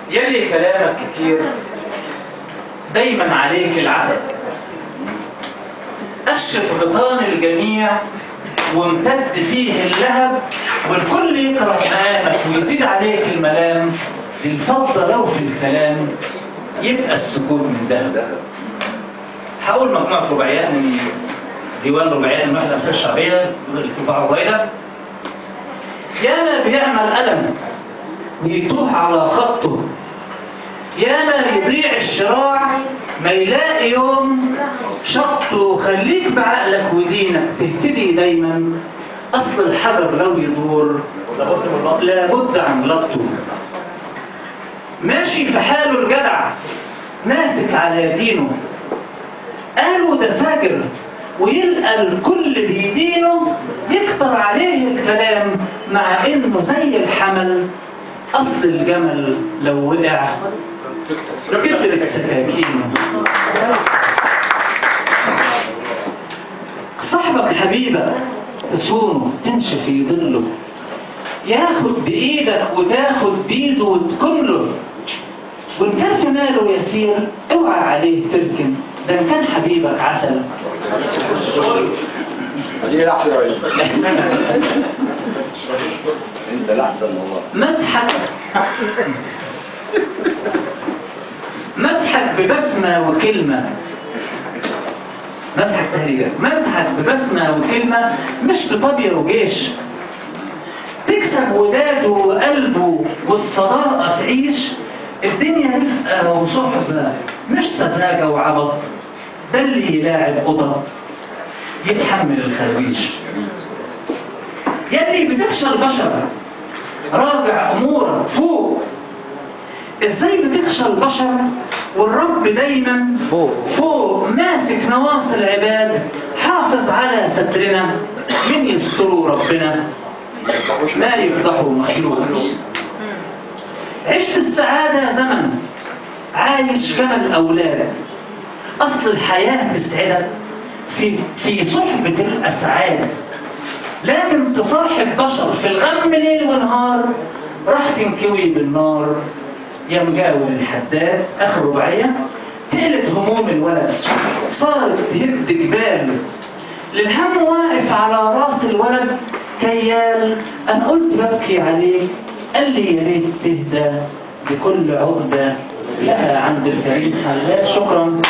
يلي كلامك كتير دايما عليك العدد، أشف غطان الجميع وامتد فيه اللهب، والكل يكره كلامك ويزيد عليك الملام. الفضة لو في الكلام يبقى السكون من ذهب. هقول مجموعة رباعيات من ديوان رباعيات من واحدة أمثال الشعبية الكبار الرائدة. ياما بيعمل ألم ويتوه على خطه، ياما يضيع الشراع ما يلاقي يوم شطه. خليك بعقلك ودينك تهتدي دايما، أصل الحجر لو يدور لابد عن لطه. ماشي في حاله الجدع ماسك على دينه، قالوا ده فاجر ويلقى الكل بيدينه. يكتر عليه الكلام مع انه زي الحمل، اصل الجمل لو وقع كترت سكاكينه. صاحبك حبيبك تصونه تمشي في ظله، ياخد بايدك وتاخد بايده وتكمله. وان كان في ماله يسير اوعى عليه تركن، ده ان كان حبيبك عسل دي لحظة انت لحظة والله. مدحك ببسمة وكلمة، مدحك ببسمة وكلمة مش بطبية وجيش. تكسب وداده وقلبه والصداقة تعيش. الدنيا رزقة وصحبة مش سذاجة وعبط، ده اللي يلاعب قطط يتحمل الخربيش. يلي بتخشى البشر راجع امورك فوق. ازاي بتخشى البشر والرب دايما فوق ماسك نواصي العباد، حافظ على سترنا. من يستروا ربنا ما يفضحوا مخلوق. عشت السعادة زمن عايش كما الأولاد، أصل الحياة تسعدك في صحبة الأسعاد. لكن تصاحب بشر في الغم ليل ونهار راح تنكوي بالنار. يا مجاول الحداد آخر رباعية. تقلت هموم الولد صارت تهد جبال، للهم واقف على راس الولد كيال. أنا قلت ببكي عليك قال لي يا ريت تهدى، بكل عقدة لها عند الكريم حلال. شكرا.